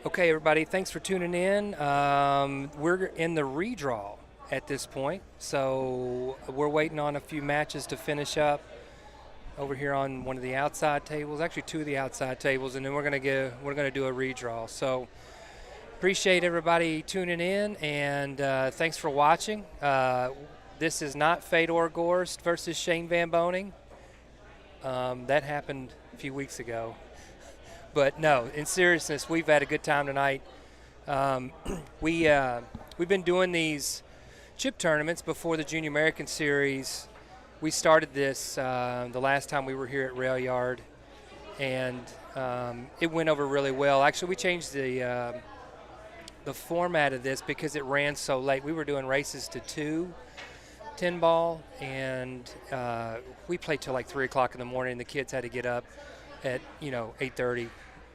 Okay, everybody, thanks for tuning in. We're in the redraw at this point, so we're waiting on a few matches to finish up over here on one of the outside tables, actually two of the outside tables, and then we're gonna do a redraw. So appreciate everybody tuning in, and thanks for watching. This is not Fedor Gorst versus Shane Van Boning. That happened a few weeks ago. But no, in seriousness, we've had a good time tonight. Um, we've been doing these chip tournaments before the Junior American Series. We started this the last time we were here at Rail Yard, and it went over really well. Actually, we changed the format of this because it ran so late. We were doing races to 2 10 ball, and we played till like 3 o'clock in the morning. And the kids had to get up at 8:30,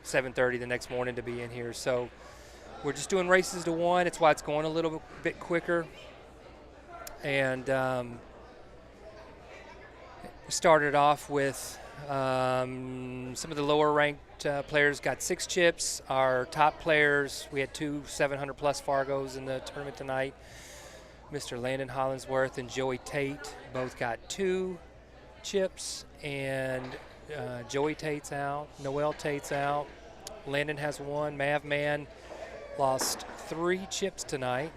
7:30 the next morning to be in here. So we're just doing races to 1. It's why it's going a little bit quicker. And we started off with some of the lower ranked players got 6 chips. Our top players, we had 2 700 plus Fargos in the tournament tonight. Mr. Landon Hollingsworth and Joey Tate both got 2 chips, and Joey Tate's out, Noel Tate's out, Landon has 1. Mav Man lost 3 chips tonight.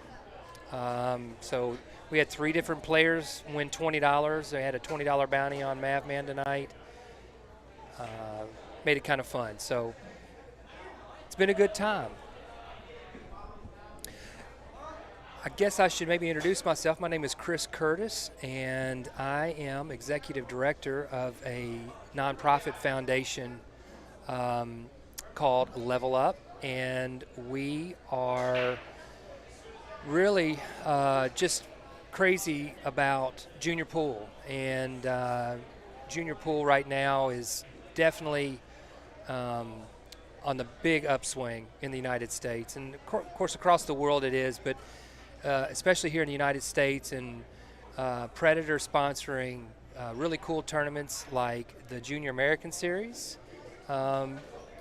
So we had 3 different players win $20. They had a $20 bounty on Mav Man tonight. Made it kind of fun. So it's been a good time. I guess I should maybe introduce myself. My name is Chris Curtis, and I am executive director of a nonprofit foundation called Level Up, and we are really just crazy about junior pool. And junior pool right now is definitely on the big upswing in the United States, and of course across the world it is, but especially here in the United States, and Predator sponsoring really cool tournaments like the Junior American Series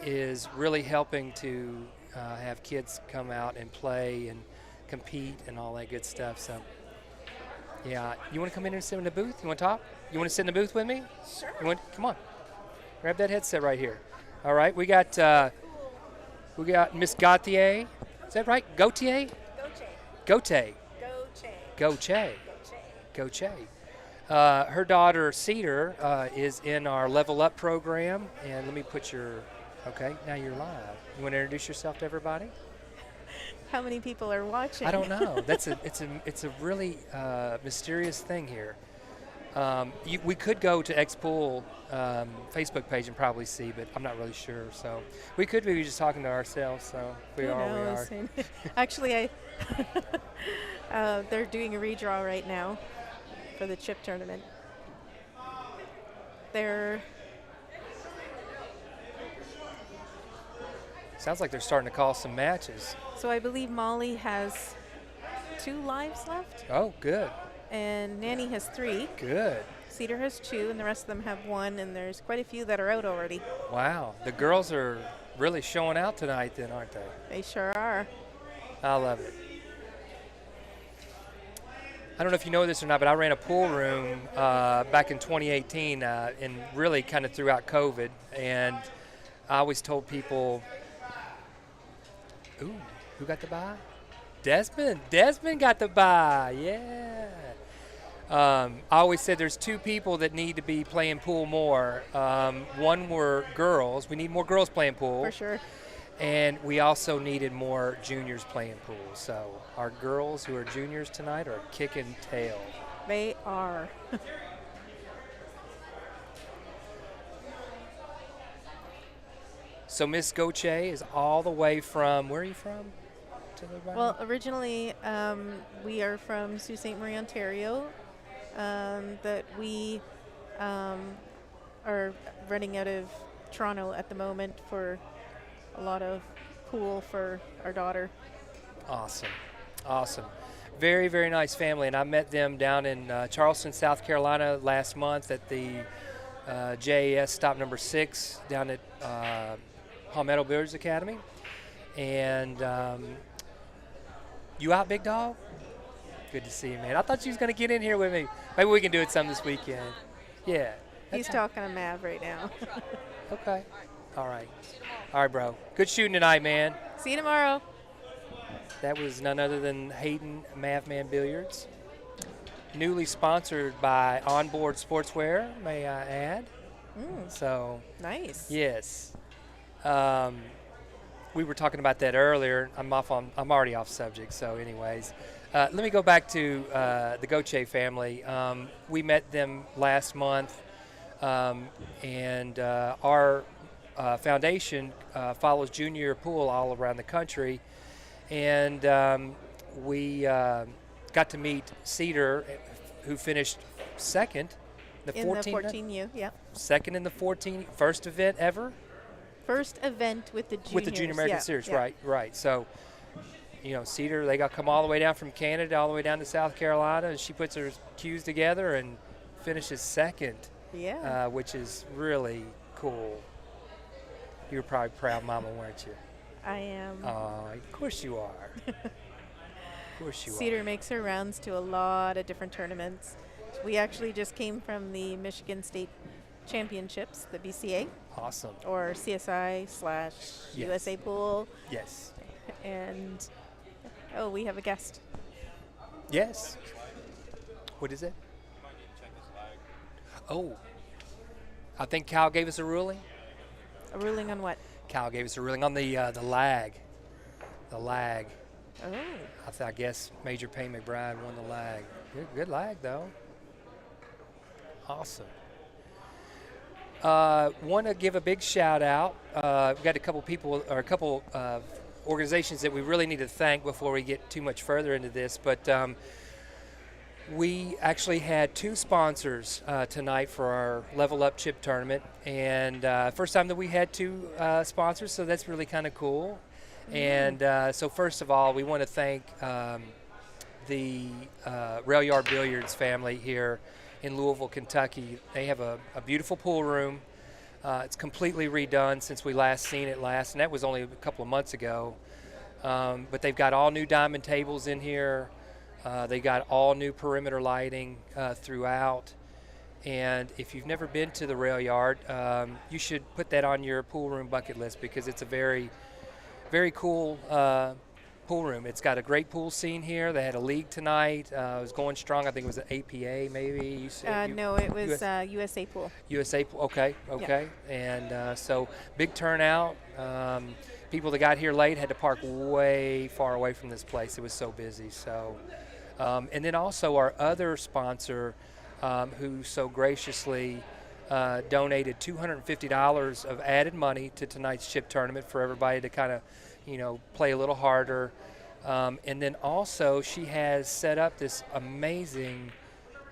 is really helping to have kids come out and play and compete and all that good stuff. So yeah, you want to come in and sit in the booth? You want to talk? You want to sit in the booth with me? Sure. Come on, grab that headset right here. All right, we got Miss Gauthier. Is that right? Gautier? Goche. Her daughter, Cedar, is in our Level Up program. And let me put okay, now you're live. You want to introduce yourself to everybody? How many people are watching? I don't know. It's a really mysterious thing here. We could go to X-Pool Facebook page and probably see, but I'm not really sure. So we could be just talking to ourselves. So we are. Actually, they're doing a redraw right now for the chip tournament. Sounds like they're starting to call some matches. So I believe Molly has 2 lives left. Oh, good. And Nanny has 3. Good. Cedar has 2, and the rest of them have 1, and there's quite a few that are out already. Wow. The girls are really showing out tonight then, aren't they? They sure are. I love it. I don't know if you know this or not, but I ran a pool room back in 2018 and really kind of throughout COVID. And I always told people, ooh, who got the bye? Desmond. Desmond got the bye. Yeah. I always said there's 2 people that need to be playing pool more. One were girls. We need more girls playing pool. For sure. And we also needed more juniors playing pool. So our girls who are juniors tonight are kicking tail. They are. So Miss Goche is all the way from, where are you from? Well, originally we are from Sault Ste. Marie, Ontario. That we are running out of Toronto at the moment for a lot of pool for our daughter. Awesome. Very, very nice family, and I met them down in Charleston, South Carolina last month at the JAS stop number 6 down at Palmetto Billiards Academy. And you out, big dog? Good to see you, man. I thought you was going to get in here with me. Maybe we can do it some this weekend. Yeah. He's talking to Mav right now. Okay. All right. All right, bro. Good shooting tonight, man. See you tomorrow. That was none other than Hayden Mavman Billiards. Newly sponsored by Onboard Sportswear, may I add. So, Nice. yes. We were talking about that earlier. I'm already off subject, so anyways. Let me go back to the Goche family. We met them last month, and our foundation follows junior pool all around the country. And we got to meet Cedar, who finished second. In the 14U, yeah. Second in the 14, first event ever? First event with the juniors. With the Junior American Series, yeah. right. So, Cedar, they got to come all the way down from Canada, all the way down to South Carolina, and she puts her cues together and finishes second, which is really cool. You were probably proud mama, weren't you? I am. Of course you are. Of course you are. Cedar makes her rounds to a lot of different tournaments. We actually just came from the Michigan State Championships, the BCA. Awesome. Or CSI/USA Pool. Yes. And, we have a guest. Yes. What is it? Oh. I think Cal gave us a ruling. A ruling on what? Cal gave us a ruling on the lag. The lag. Oh. I guess Major Payne McBride won the lag. Good lag, though. Awesome. Want to give a big shout out. We've got a couple people, or a couple organizations that we really need to thank before we get too much further into this. But we actually had two sponsors tonight for our Level Up Chip Tournament. And first time that we had two sponsors, so that's really kind of cool. And so first of all, we want to thank the Rail Yard Billiards family here in Louisville, Kentucky. They have a beautiful pool room. It's completely redone since we last seen it last, and that was only a couple of months ago. But they've got all new diamond tables in here. They got all new perimeter lighting throughout. And if you've never been to the Rail Yard, you should put that on your pool room bucket list because it's a very, very cool pool room. It's got a great pool scene here. They had a league tonight. It was going strong. I think it was an APA maybe. You said no, it was USA Pool. USA Pool. Okay. Yeah. And so big turnout. People that got here late had to park way far away from this place. It was so busy. So, and then also our other sponsor, who so graciously donated $250 of added money to tonight's chip tournament for everybody to kind of, play a little harder. And then also she has set up this amazing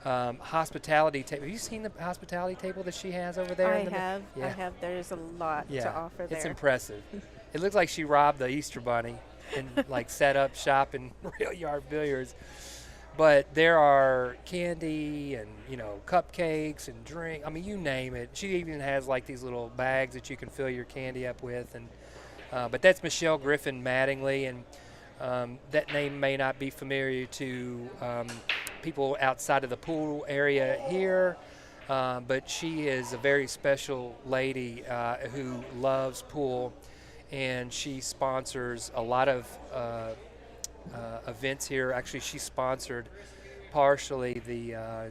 hospitality table. Have you seen the hospitality table that she has over there? I have. There's a lot to offer there. It's impressive. It looks like she robbed the Easter Bunny and set up shop in Rail Yard Billiards. But there are candy and, cupcakes and drink. I mean, you name it. She even has these little bags that you can fill your candy up with. And but that's Michelle Griffin Mattingly, and that name may not be familiar to people outside of the pool area here, but she is a very special lady who loves pool, and she sponsors a lot of events here. Actually, she sponsored partially the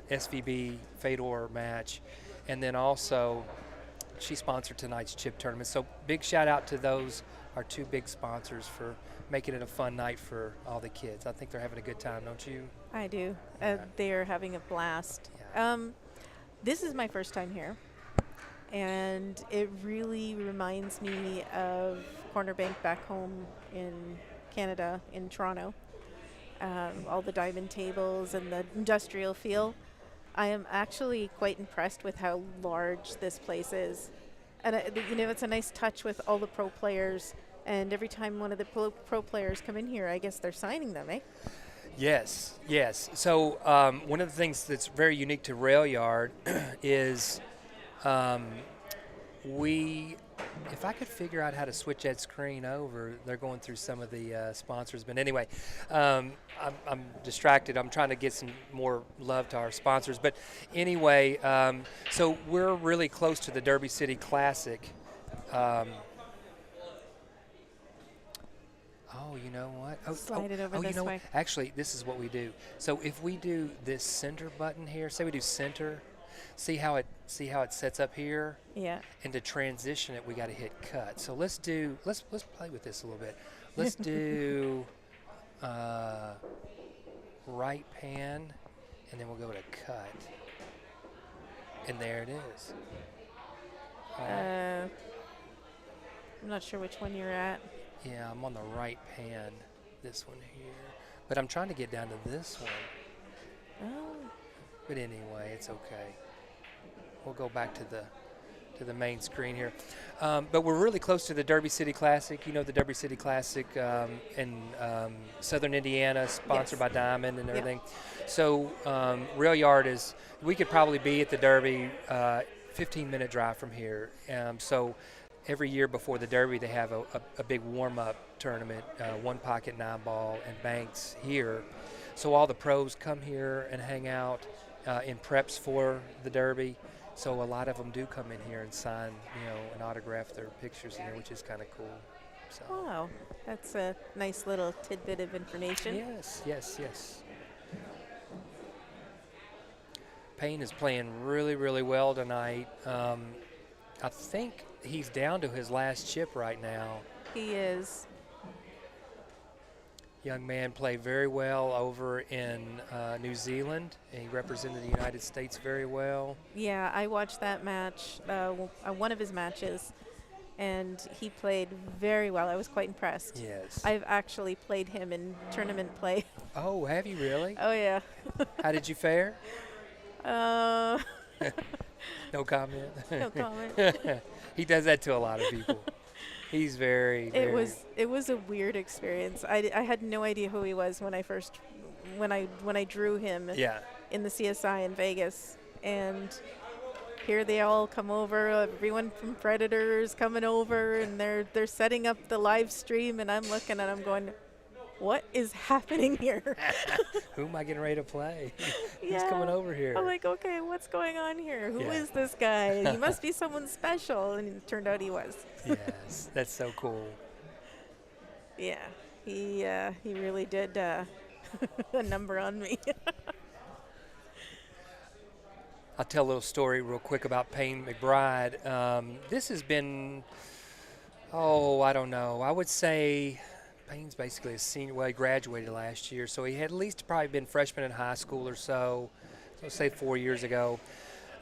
SVB Fedor match, and then also she sponsored tonight's chip tournament. So big shout out to those, our two big sponsors, for making it a fun night for all the kids. I think they're having a good time, don't you? I do. Yeah. They're having a blast. Yeah. This is my first time here, and it really reminds me of Corner Bank back home in Canada, in Toronto. All the diamond tables and the industrial feel. I am actually quite impressed with how large this place is. And, it's a nice touch with all the pro players. And every time one of the pro players come in here, I guess they're signing them, eh? Yes. So one of the things that's very unique to Rail Yard is we if I could figure out how to switch that screen over, they're going through some of the sponsors. But anyway, I'm distracted. I'm trying to get some more love to our sponsors. But anyway, so we're really close to the Derby City Classic. Oh, you know what? Slide it over you this know way. what? Actually, this is what we do. So if we do this center button here, say we do center, see how it sets up here, Yeah. and to transition it, we got to hit cut. So let's play with this a little bit. Let's do right pan, and then we'll go to cut, and there it is. I'm not sure which one you're at. Yeah, I'm on the right pan, this one here. But I'm trying to get down to this one. Oh. But anyway, it's okay. We'll go back to the main screen here. But we're really close to the Derby City Classic. You know the Derby City Classic in Southern Indiana, sponsored by Diamond and everything. So Rail Yard we could probably be at the Derby 15-minute drive from here. So every year before the Derby, they have a big warm-up tournament, one pocket, 9-ball, and banks here. So all the pros come here and hang out in preps for the Derby. So a lot of them do come in here and sign, and autograph their pictures here, which is kind of cool. So. Wow, that's a nice little tidbit of information. Yes. Payne is playing really, really well tonight. I think he's down to his last chip right now. He is. Young man played very well over in New Zealand, and he represented the United States very well. Yeah, I watched that match, one of his matches, and he played very well. I was quite impressed. Yes. I've actually played him in tournament play. Oh, have you really? Oh, yeah. How did you fare? No comment? No comment. He does that to a lot of people. He's very. It was a weird experience. I had no idea who he was when I drew him in the CSI in Vegas, and here they all come over. Everyone from Predators coming over, and they're setting up the live stream, and I'm looking and I'm going, what is happening here? Who am I getting ready to play? Yeah. Who's coming over here? I'm like, okay, what's going on here? Who is this guy? He must be someone special. And it turned out he was. Yes, that's so cool. Yeah, he really did a number on me. I'll tell a little story real quick about Payne McBride. This has been, I don't know. I would say Payne's basically a senior. Well, he graduated last year, so he had at least probably been freshman in high school or so. Let's say 4 years ago.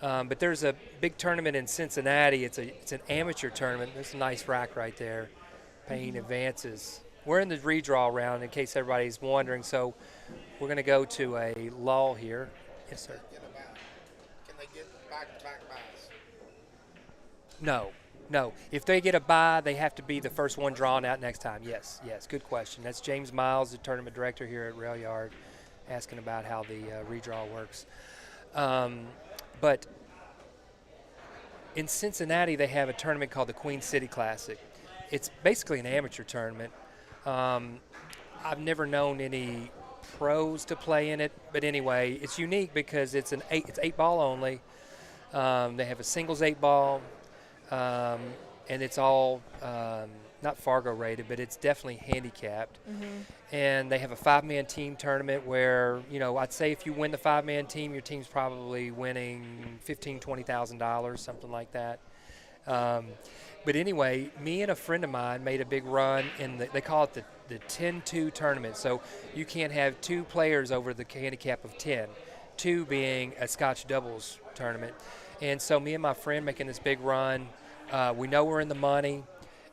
But there's a big tournament in Cincinnati. It's an amateur tournament. There's a nice rack right there. Payne advances. We're in the redraw round in case everybody's wondering. So we're going to go to a lull here. Yes, sir. Can they get back-to-back buys? No. If they get a bye, they have to be the first one drawn out next time. Yes. Good question. That's James Miles, the tournament director here at Rail Yard, asking about how the redraw works. But in Cincinnati, they have a tournament called the Queen City Classic. It's basically an amateur tournament. I've never known any pros to play in it, but anyway, it's unique because it's 8-ball only. They have a singles 8-ball. And it's all not Fargo rated, but it's definitely handicapped. Mm-hmm. And they have a 5-man team tournament where, I'd say if you win the 5-man team, your team's probably winning $15,000, $20,000, something like that. But anyway, me and a friend of mine made a big run they call it the 10-2 tournament. So you can't have 2 players over the handicap of 10, 2 being a Scotch doubles tournament. And so me and my friend making this big run, we know we're in the money,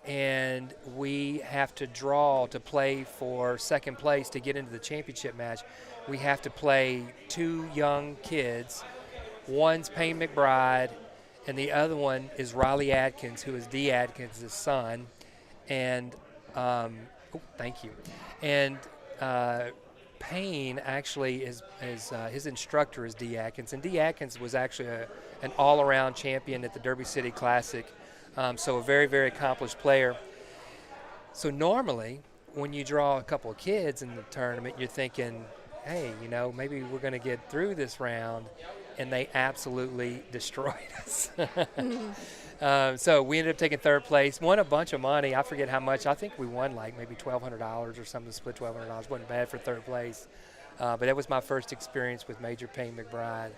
and we have to draw to play for second place to get into the championship match. We have to play 2 young kids. One's Payne McBride, and the other one is Riley Atkins, who is Dee Atkins' son. And, thank you. And Payne actually is his instructor is Dee Atkins, and Dee Atkins was actually an all-around champion at the Derby City Classic So a very, very accomplished player. So normally, when you draw a couple of kids in the tournament, you're thinking, hey, maybe we're going to get through this round, and they absolutely destroyed us. So we ended up taking third place, won a bunch of money. I forget how much. I think we won like maybe $1,200 or something, split $1,200. Wasn't bad for third place. But that was my first experience with Major Payne McBride.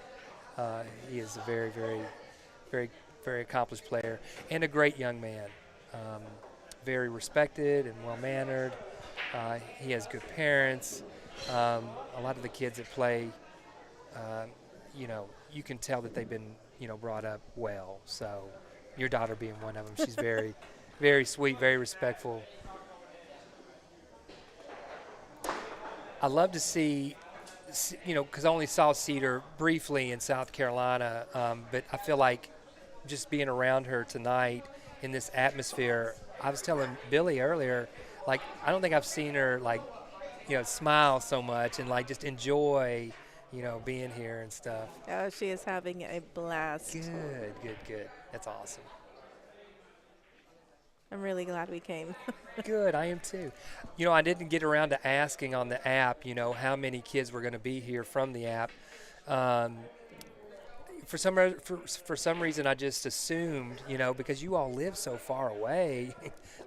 He is a very, very, very, very accomplished player and a great young man. Very respected and well-mannered. He has good parents. A lot of the kids that play, you can tell that they've been, brought up well. So your daughter being one of them, she's very, very sweet, very respectful. I love to see, because I only saw Cedar briefly in South Carolina, but I feel like just being around her tonight in this atmosphere, I was telling Billy earlier, like, I don't think I've seen her, like, smile so much and, like, just enjoy, being here and stuff. Oh, she is having a blast. Good. That's awesome. I'm really glad we came. Good, I am too. I didn't get around to asking on the app, how many kids were going to be here from the app. For some reason, I just assumed, because you all live so far away,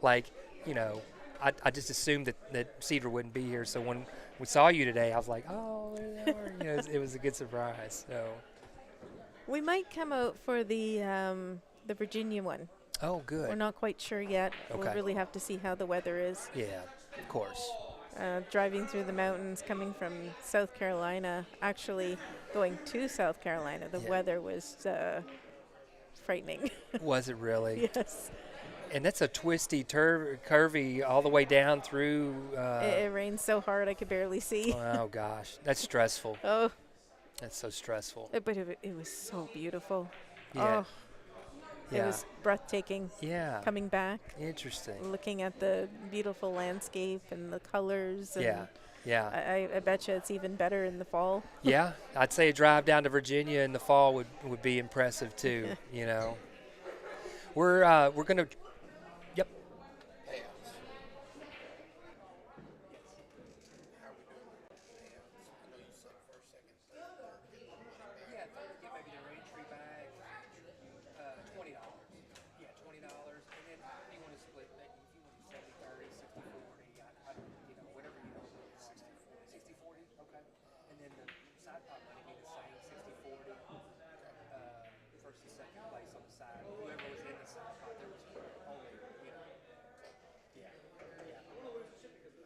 like, I just assumed that Cedar wouldn't be here. So when we saw you today, I was like, oh, there they are. It was a good surprise. So We might come out for the Virginia one. Oh, good. We're not quite sure yet. Okay. We'll really have to see how the weather is. Yeah, of course. Driving through the mountains, coming from South Carolina, actually going to South Carolina, the weather was frightening. Was it really? Yes. And that's a twisty, curvy all the way down through. It rained so hard I could barely see. Oh, gosh. That's stressful. Oh. That's so stressful. But it was so beautiful. Yeah. Oh. It was breathtaking. Yeah. Coming back. Interesting. Looking at the beautiful landscape and the colors. And Yeah. I bet you it's even better in the fall. Yeah. I'd say a drive down to Virginia in the fall would be impressive too. We're gonna. Yep.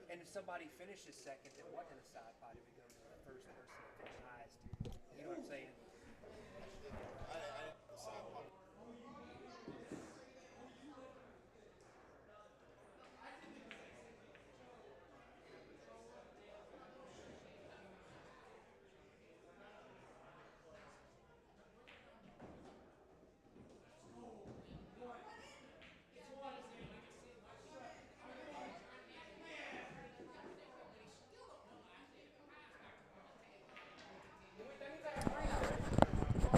And if somebody finishes second that wasn't in the side pot, it would go to the first person that finished highest. You know what I'm saying?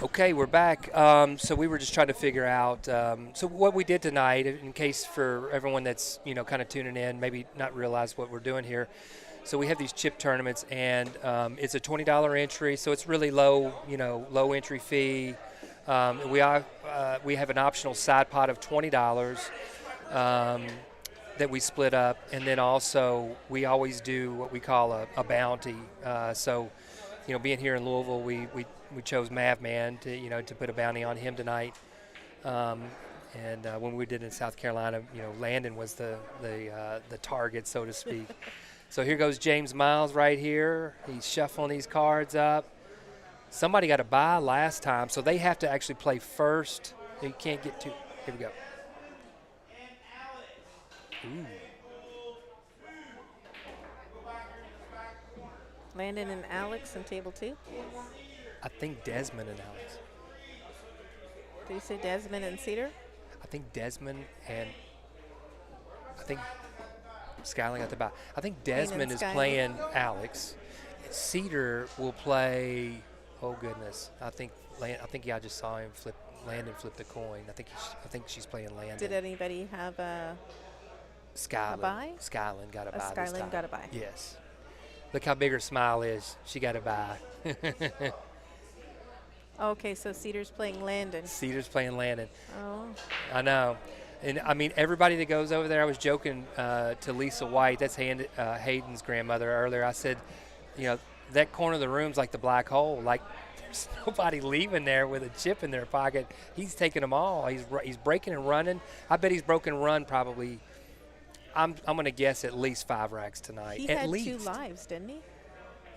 Okay, we're back. So we were just trying to figure out. So what we did tonight, in case for everyone that's kind of tuning in, maybe not realize what we're doing here. So we have these chip tournaments, and it's a $20 entry, so it's really low, low entry fee. We have an optional side pot of $20 that we split up, and then also we always do what we call a bounty. So being here in Louisville, we chose Mavman to put a bounty on him tonight. And when we did in South Carolina, Landon was the target, so to speak. So here goes James Miles right here. He's shuffling these cards up. Somebody got a bye last time, so they have to actually play first. You can't get two. Here we go. Ooh. Landon and Alex in table 2. I think Desmond and Alex. Did you say Desmond and Cedar? I think Desmond and I think Skyling at the back. I think Desmond is playing Alex. Cedar will play. Oh goodness! I think I just saw him flip Landon flipped the coin. I think she's playing Landon. Did anybody have a Skyland. bye? Skyland got a bye this time. Skyland got a bye. Yes. Look how big her smile is. She got a bye. Okay, so Cedar's playing Landon. Cedar's playing Landon. Oh. I know. And, I mean, everybody that goes over there, I was joking to Lisa White, that's Hayden's grandmother earlier. I said, you know, that corner of the room's like the black hole. Like, there's nobody leaving there with a chip in their pocket. He's taking them all. He's breaking and running. I bet he's broken run probably, I'm going to guess at least 5 racks tonight. He at had least. 2 lives, didn't he?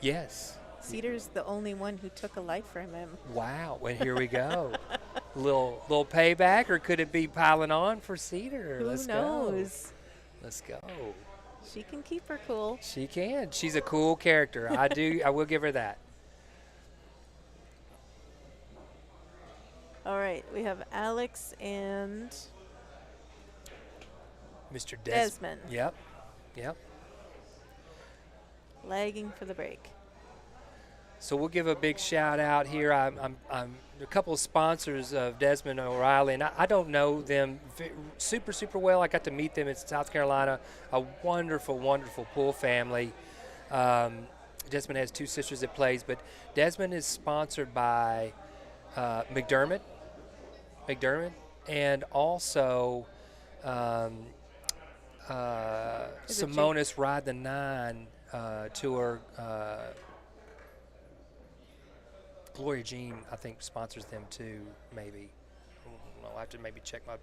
Yes. Cedar's the only one who took a life from him. Wow. And here we go. little payback, or could it be piling on for Cedar? Who Let's knows? Go. Let's go. She can keep her cool. She can. She's a cool character. I will give her that. All right, we have Alex and Mr. Desmond Yep. lagging for the break. So we'll give a big shout out here. I'm a couple of sponsors of Desmond O'Reilly, and I don't know them super well. I got to meet them in South Carolina. A wonderful pool family. Desmond has 2 sisters that plays, but Desmond is sponsored by McDermott, and also Simonis Ride the 9 tour. Gloria Jean, I think, sponsors them too, maybe. I'll have to maybe check my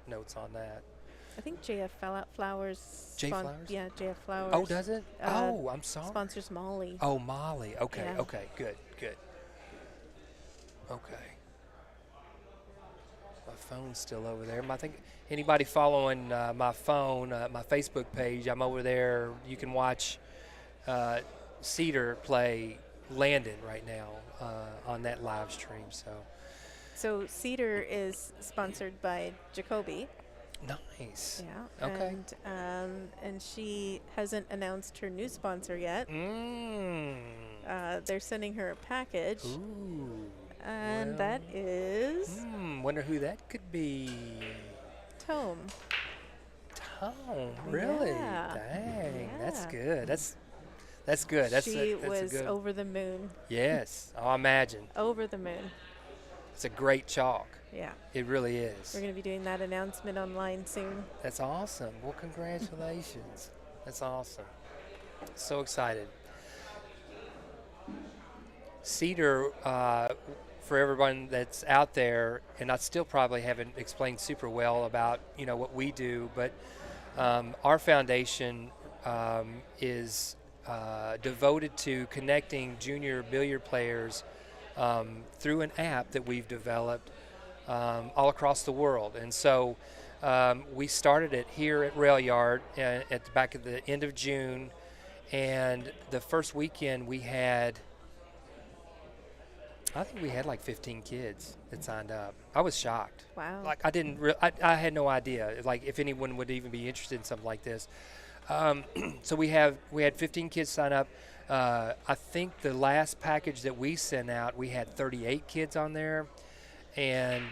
notes on that. I think JF Flowers. J Flowers? Yeah, JF Flowers. Oh, does it? I'm sorry. Sponsors Molly. Oh, Molly. Okay, Yeah. okay, good. Okay. My phone's still over there. I think anybody following my phone, my Facebook page, I'm over there. You can watch Cedar play Landon right now on that live stream. So Cedar is sponsored by Jacoby. Nice. Yeah. Okay. And she hasn't announced her new sponsor yet. They're sending her a package. Ooh. And Well, that is wonder who that could be. Tome. Tom, really? Yeah. Dang, that's Yeah. good. That's good. That's She that's was a good. over the moon. Yes, I imagine. Over the moon. It's a great chalk. Yeah. It really is. We're going to be doing that announcement online soon. That's awesome. Well, congratulations. That's awesome. So excited. Cedar, for everyone that's out there, and I still probably haven't explained super well about what we do, but our foundation is devoted to connecting junior billiard players through an app that we've developed all across the world. And so we started it here at Rail Yard at the back of the end of June, and the first weekend we had, I think we had like 15 kids that signed up. I was shocked. Wow. Like I had no idea like if anyone would even be interested in something like this. So we had 15 kids sign up. I think the last package that we sent out, we had 38 kids on there, and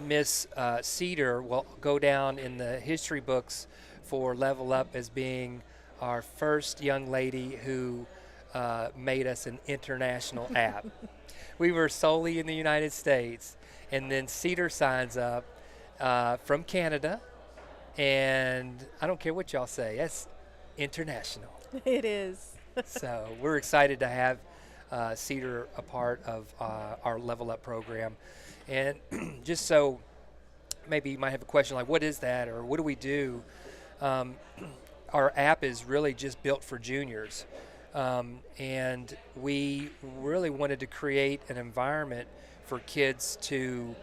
Miss Cedar will go down in the history books for Level Up as being our first young lady who made us an international app. We were solely in the United States, and then Cedar signs up from Canada, and I don't care what y'all say, that's international. It is. So we're excited to have Cedar a part of our Level Up program. And just so maybe you might have a question like, what is that, or what do we do? Our app is really just built for juniors. And we really wanted to create an environment for kids to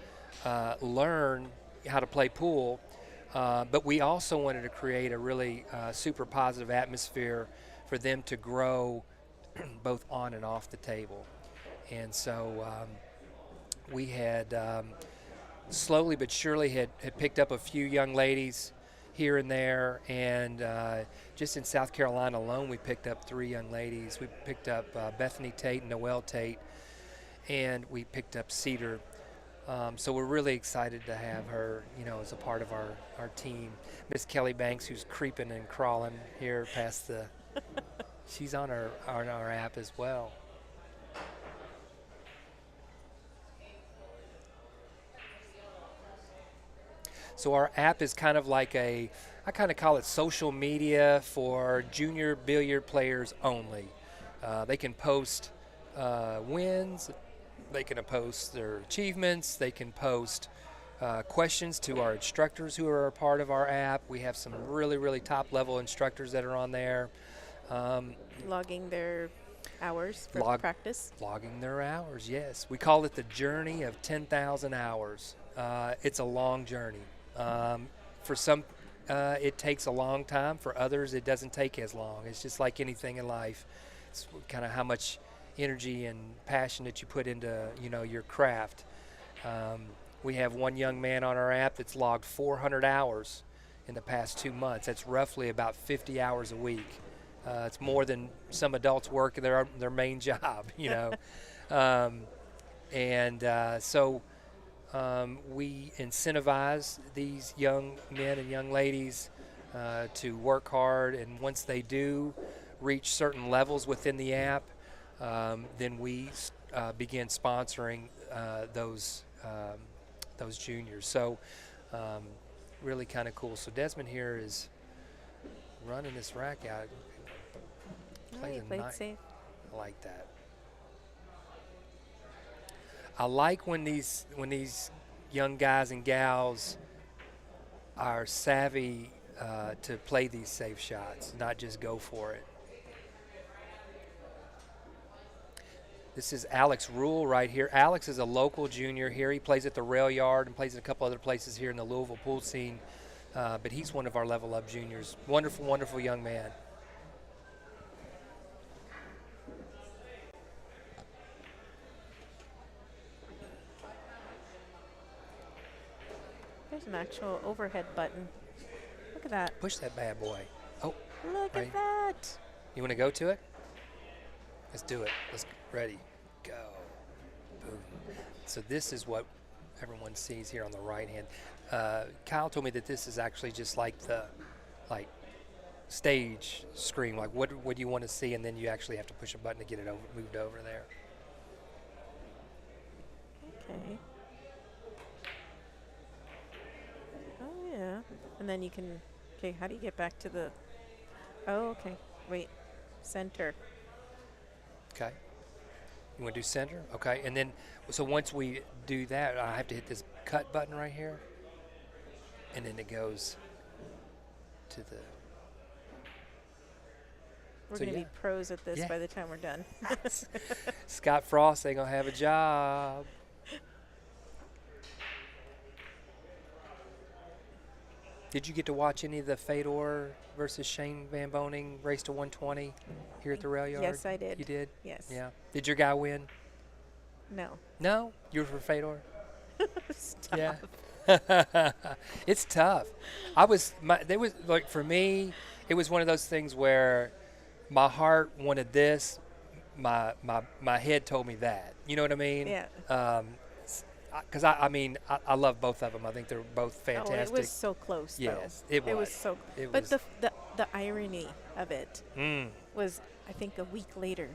learn how to play pool, but we also wanted to create a really super positive atmosphere for them to grow both on and off the table. And so we had slowly but surely had picked up a few young ladies here and there, and just in South Carolina alone, we picked up 3 young ladies. We picked up Bethany Tate and Noelle Tate, and we picked up Cedar So we're really excited to have her, as a part of our team. Miss Kelly Banks, who's creeping and crawling here past the, she's on our app as well. So our app is kind of like I kind of call it social media for junior billiard players only. They can post wins, they can post their achievements, they can post questions to our instructors who are a part of our app. We have some really, really top level instructors that are on there. Logging their hours for practice. Logging their hours, yes. We call it the journey of 10,000 hours. It's a long journey. For some, it takes a long time. For others, it doesn't take as long. It's just like anything in life. It's kind of how much energy and passion that you put into, your craft. We have one young man on our app that's logged 400 hours in the past 2 months. That's roughly about 50 hours a week. It's more than some adults work their main job, So we incentivize these young men and young ladies to work hard, and once they do reach certain levels within the app, then we begin sponsoring those juniors. So really kind of cool. So Desmond here is running this rack out. He played safe. I like that. I like when these young guys and gals are savvy to play these safe shots, not just go for it. This is Alex Rule right here. Alex is a local junior here. He plays at the Rail Yard and plays at a couple other places here in the Louisville pool scene. But he's one of our level up juniors. Wonderful, wonderful young man. There's an actual overhead button. Look at that. Push that bad boy. Oh, look at that. You want to go to it? Let's do it. Let's ready. Go. Boom. So this is what everyone sees here on the right hand. Kyle told me that this is actually just like the stage screen. Like what do you want to see, and then you actually have to push a button to get it moved over there. Okay. Oh yeah. And then you can. Okay. How do you get back to the? Oh, okay. Wait. Center. Okay. You want to do center? Okay. And then, so once we do that, I have to hit this cut button right here. And then it goes to the... We're going to be pros at this by the time we're done. Scott Frost ain't going to have a job. Did you get to watch any of the Fedor versus Shane Van Boning race to 120 here at the Rail Yard? Yes, I did. You did? Yes. Yeah. Did your guy win? No. No? You were for Fedor? Stop. Yeah. It's tough. For me, it was one of those things where my heart wanted this, my head told me that. You know what I mean? Yeah. Because I love both of them. I think they're both fantastic. Oh, it was so close. Yes, though. it was. It was so. It but was. The irony of it was, I think, a week later.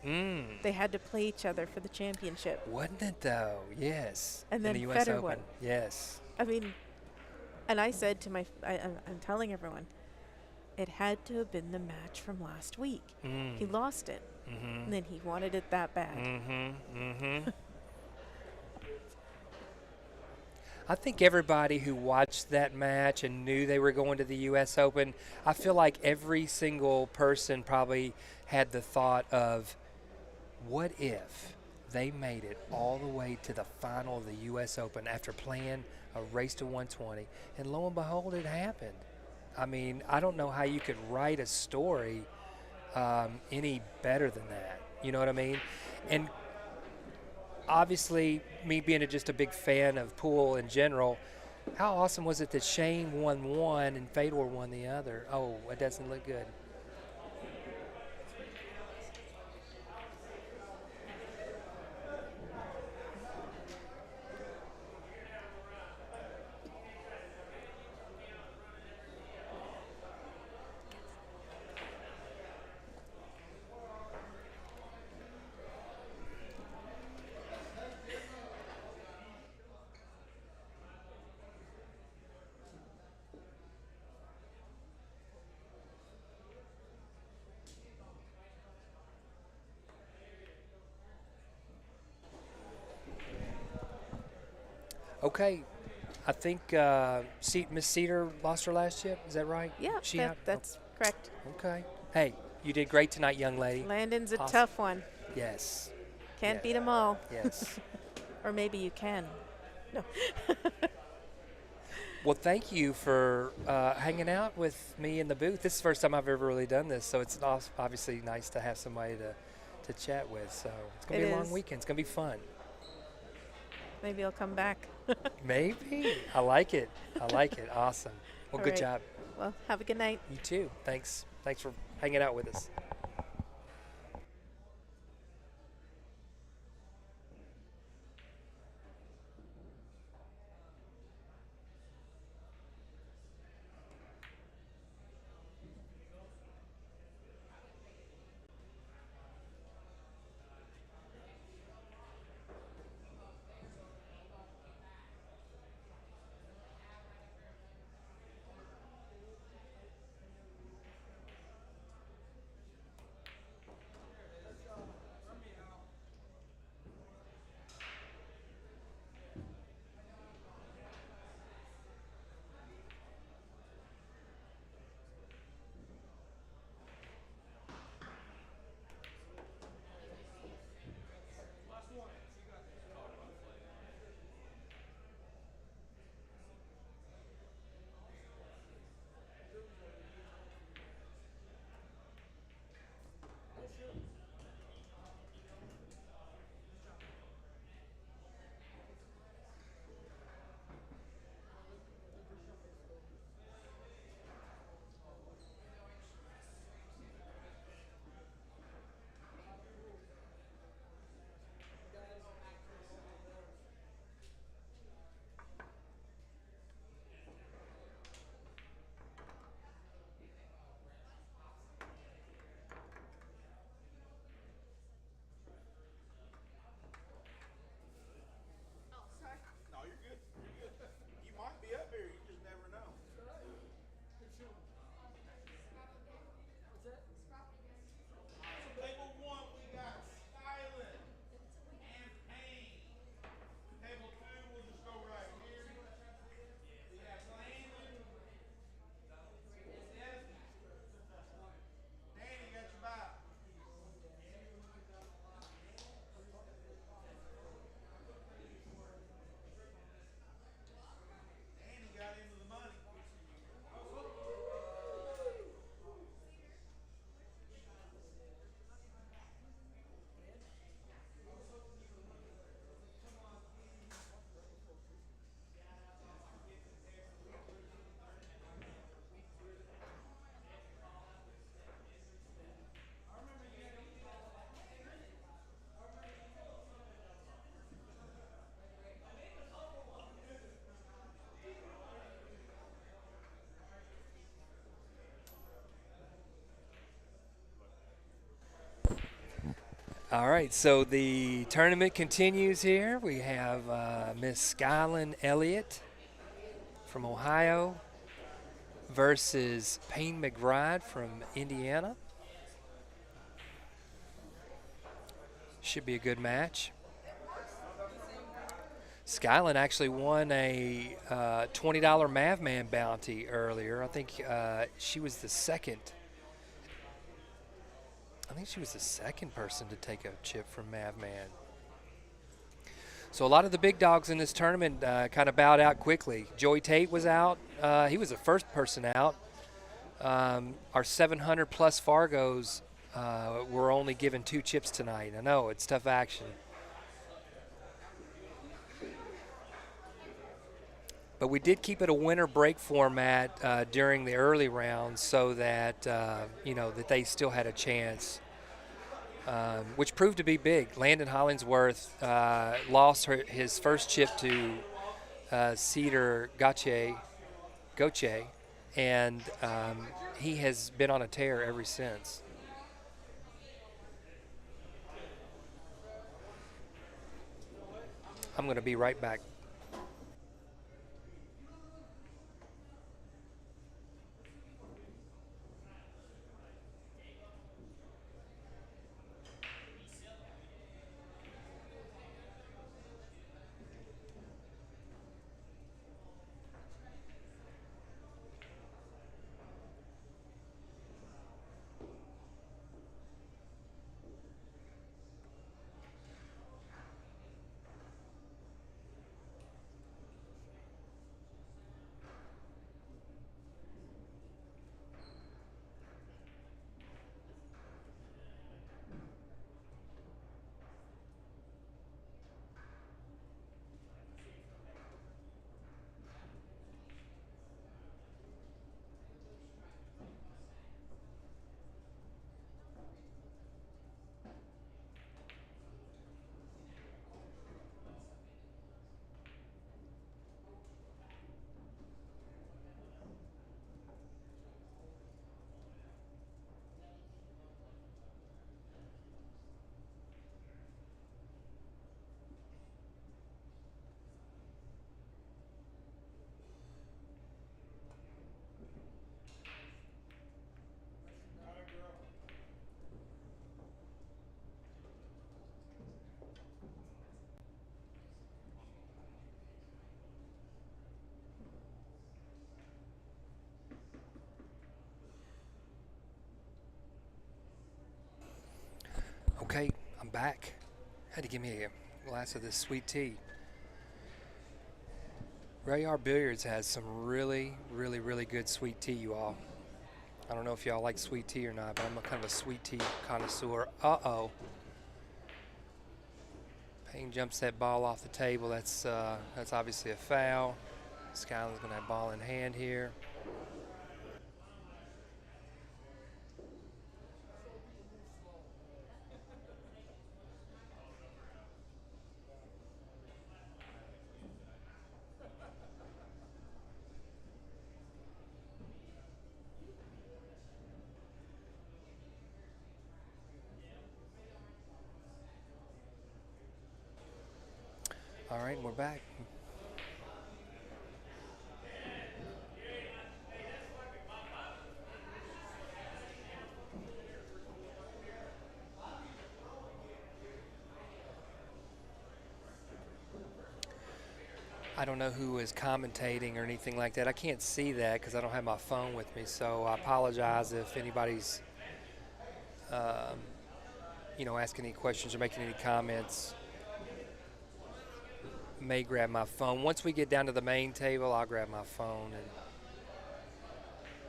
They had to play each other for the championship. Wasn't it though? Yes. And then in the U.S. Federer Open. won. Yes. I mean, and I said to I'm telling everyone, it had to have been the match from last week. He lost it, and then he wanted it that bad. I think everybody who watched that match and knew they were going to the U.S. Open, I feel like every single person probably had the thought of, what if they made it all the way to the final of the U.S. Open after playing a race to 120, and lo and behold, it happened. I mean, I don't know how you could write a story any better than that. You know what I mean? And obviously, me being just a big fan of pool in general, how awesome was it that Shane won one and Fedor won the other? Oh, it doesn't look good. Okay, I think Miss Cedar lost her last chip. Is that right? Yeah, She out. that's correct. Okay. Hey, you did great tonight, young lady. Landon's a Awesome. tough one. Yes. Can't Yes. beat them all. Yes. Or maybe you can. No. Well, thank you for hanging out with me in the booth. This is the first time I've ever really done this, so it's obviously nice to have somebody to chat with. So it's going to be a long weekend. It's going to be fun. Maybe I'll come back. Maybe. I like it. I like it. Awesome. Well, All good right. job. Well, have a good night. You too. Thanks. Thanks for hanging out with us. No, you're good. You're good. You might be up here. You just never know. Table one, we got Skyland and Payne. Table two, we'll just go right here. We got Landon. Danny, got your back. Danny got into the money. All right, so the tournament continues here. We have Miss Skyland Elliott from Ohio versus Payne McBride from Indiana. Should be a good match. Skyland actually won a $20 Mavman bounty earlier. I think she was the second. I think she was the second person to take a chip from Mavman. So a lot of the big dogs in this tournament kind of bowed out quickly. Joey Tate was out. He was the first person out. Our 700 plus Fargos were only given 2 chips tonight. I know, it's tough action. But we did keep it a winner break format during the early rounds so that, that they still had a chance, which proved to be big. Landon Hollingsworth lost his first chip to Cedar Goche, and he has been on a tear ever since. I'm going to be right back. Okay, I'm back. Had to give me a glass of this sweet tea. Rayar Billiards has some really, really, really good sweet tea, you all. I don't know if y'all like sweet tea or not, but I'm a kind of a sweet tea connoisseur. Uh-oh. Payne jumps that ball off the table. That's obviously a foul. Skyland's going to have ball in hand here. All right, we're back. I don't know who is commentating or anything like that. I can't see that because I don't have my phone with me, so I apologize if anybody's, asking any questions or making any comments. May grab my phone. Once we get down to the main table, I'll grab my phone.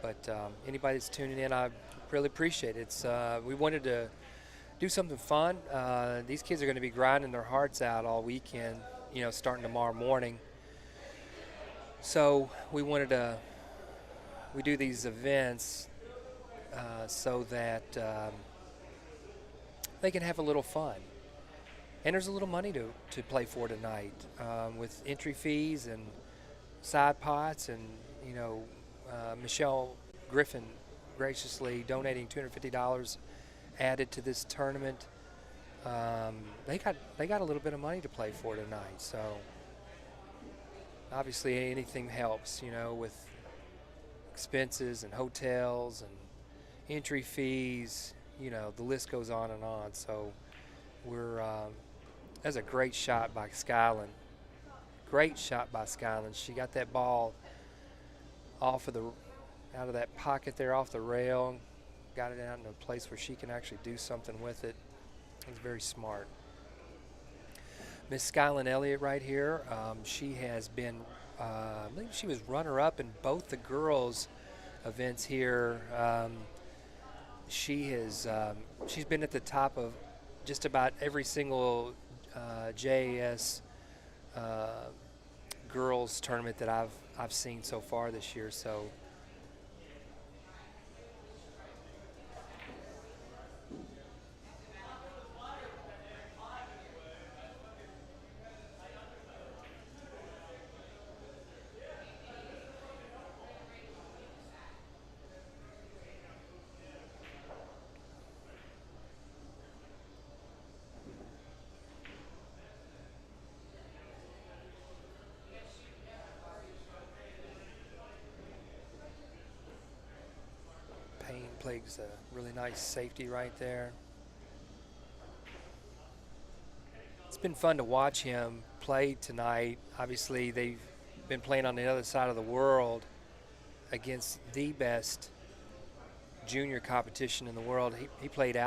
But anybody that's tuning in, I really appreciate it. We wanted to do something fun. These kids are going to be grinding their hearts out all weekend, starting tomorrow morning. So we do these events so that they can have a little fun. And there's a little money to play for tonight with entry fees and side pots and, Michelle Griffin graciously donating $250 added to this tournament. They got a little bit of money to play for tonight. So obviously anything helps, with expenses and hotels and entry fees, the list goes on and on. So that's a great shot by Skyland. Great shot by Skyland. She got that ball out of that pocket there off the rail, got it out in a place where she can actually do something with it. It was very smart. Miss Skyland Elliott right here. She has been, I believe she was runner-up in both the girls' events here. She's been at the top of just about every single JAS girls tournament that I've seen so far this year. So Payne plays a really nice safety right there. It's been fun to watch him play tonight. Obviously, they've been playing on the other side of the world against the best junior competition in the world. He played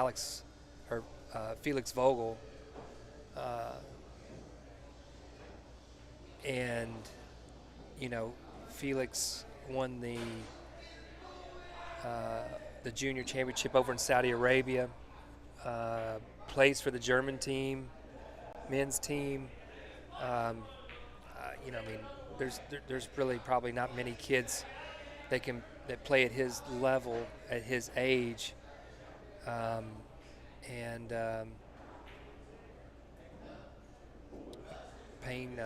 Felix Vogel, and Felix won the junior championship over in Saudi Arabia. Plays for the German team, men's team. There's really probably not many kids that play at his level at his age, Payne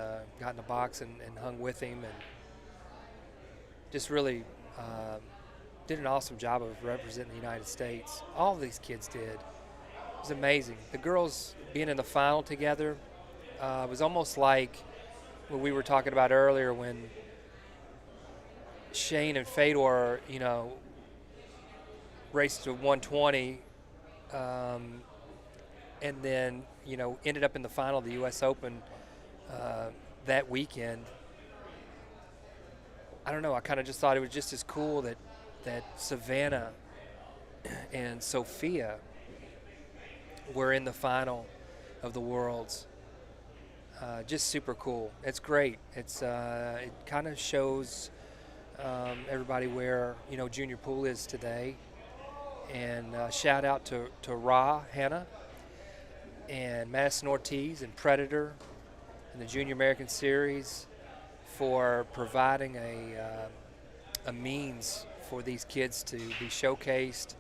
got in the box and hung with him and just really did an awesome job of representing the United States. All of these kids did. It was amazing. The girls being in the final together was almost like what we were talking about earlier when Shane and Fedor, raced to 120 and then, ended up in the final of the U.S. Open that weekend. I don't know. I kind of just thought it was just as cool that Savannah and Sophia we're in the final of the Worlds. Just super cool. It's great. It kind of shows everybody where junior pool is today. And shout out to Ra Hannah and Madison Ortiz and Predator and the Junior American Series for providing a means for these kids to be showcased,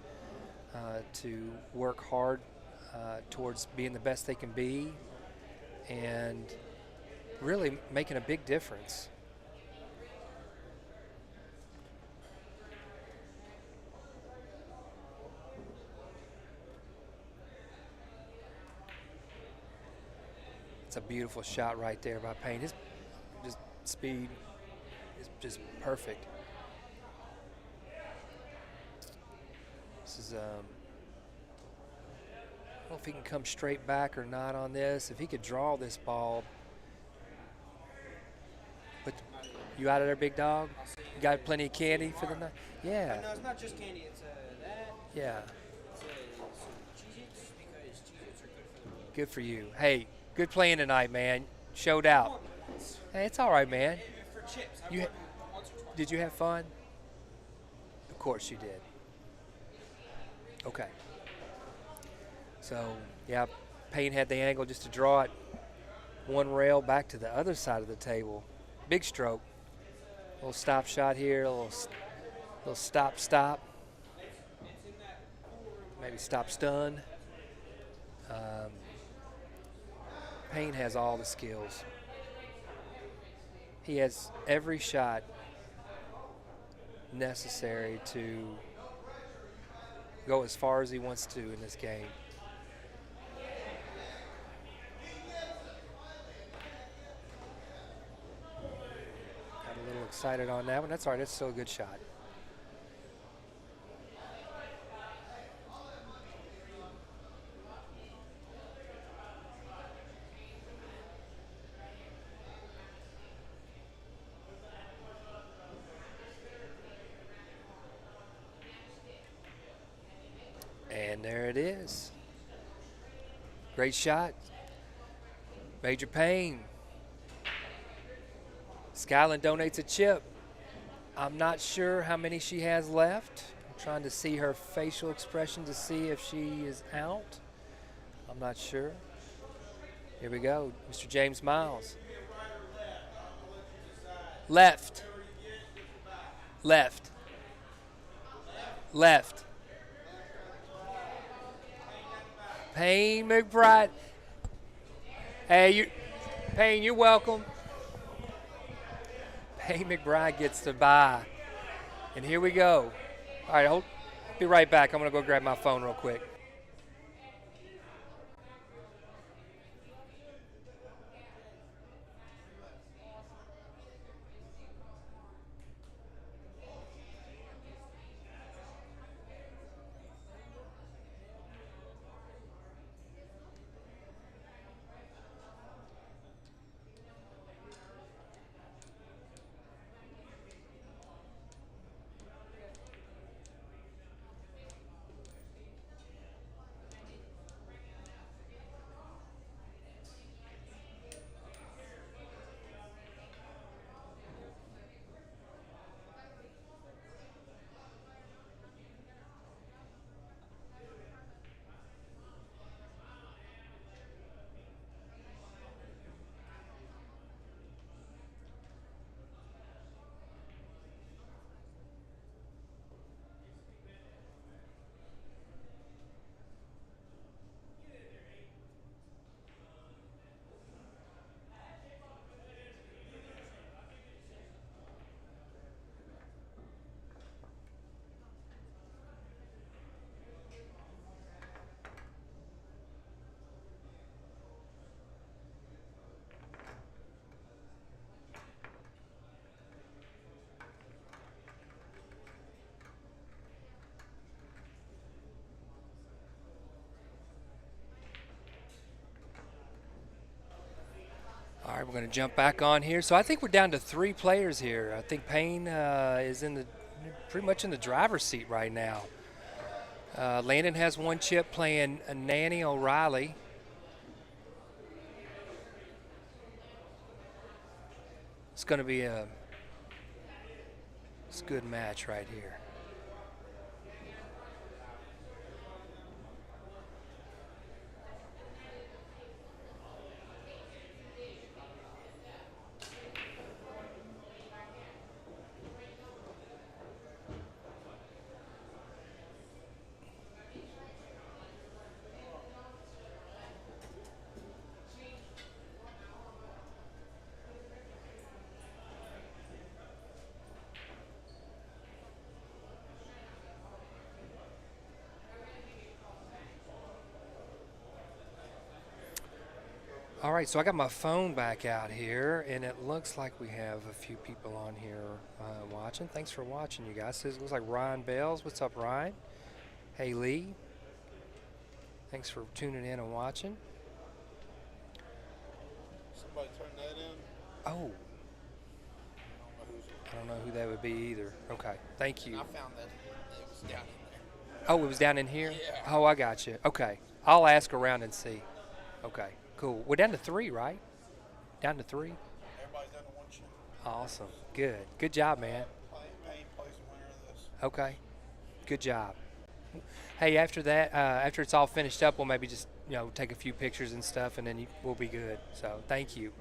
to work hard towards being the best they can be, and really making a big difference. It's a beautiful shot right there by Payne. His just speed is just perfect. This is I don't know if he can come straight back or not on this. If he could draw this ball. But you out of there, big dog? You got plenty of candy for the night? Yeah. No, it's not just candy. It's that. Yeah. It's some Cheez-Its because Cheez-Its are good for the meat. Good for you. Hey, good playing tonight, man. Showed out. Hey, it's all right, man. For chips, I've You won ha- once or twice. Did you have fun? Of course you did. Okay. So, yeah, Payne had the angle just to draw it one rail back to the other side of the table. Big stroke. Little stop shot here, a little stop. Maybe stop stun. Payne has all the skills. He has every shot necessary to go as far as he wants to in this game. Got a little excited on that one. That's all right. That's still a good shot. And there it is. Great shot. Major Payne. Skyland donates a chip. I'm not sure how many she has left. I'm trying to see her facial expression to see if she is out. I'm not sure. Here we go. Mr. James Miles. Left. Left. Left. Payne McBride. Hey, Payne, you're welcome. Payne McBride gets the bye. And here we go. All right, I'll be right back. I'm going to go grab my phone real quick. All right, we're going to jump back on here. So I think we're down to 3 players here. I think Payne is pretty much in the driver's seat right now. Landon has one chip playing Nanny O'Reilly. It's going to be a good match right here. All right, so I got my phone back out here, and it looks like we have a few people on here watching. Thanks for watching, you guys. It looks like Ryan Bells. What's up, Ryan? Hey, Lee. Thanks for tuning in and watching. Somebody turn that in. Oh, I don't know who that would be either. Okay, thank you. I found that it was down in there. Oh, it was down in here? Yeah. Oh, I got you. Okay, I'll ask around and see. Okay, cool. We're down to 3, right? Down to 3? Everybody's down to one chip. Awesome. Good. Good job, man. Payne plays the winner of this. Okay. Good job. Hey, after that, after it's all finished up, we'll maybe just take a few pictures and stuff, and then we'll be good. So thank you.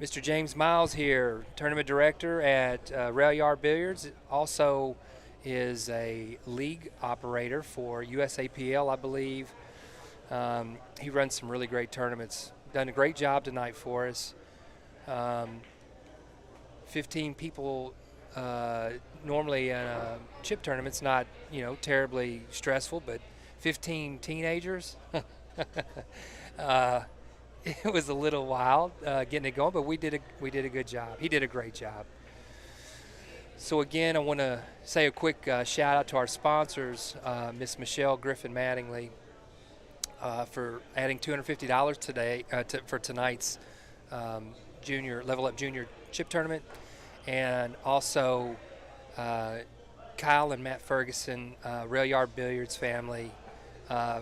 Mr. James Miles here, tournament director at Rail Yard Billiards. Also is a league operator for USAPL, I believe. He runs some really great tournaments. Done a great job tonight for us. 15 people. Normally in a chip tournament's not terribly stressful, but 15 teenagers. It was a little wild getting it going, but we did a good job. He did a great job. So again, I want to say a quick shout out to our sponsors, Miss Michelle Griffin Mattingly, for adding $250 today for tonight's junior level up junior chip tournament, and also Kyle and Matt Ferguson, Rail Yard Billiards family,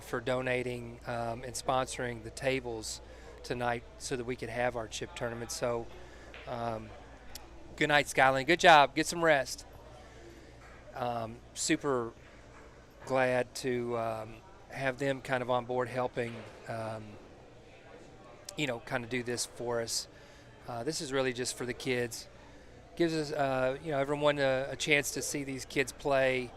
for donating and sponsoring the tables tonight so that we could have our chip tournament. So good night, Skyline. Good job. Get some rest. Super glad to have them kind of on board helping, kind of do this for us. This is really just for the kids. Gives us, everyone a chance to see these kids play.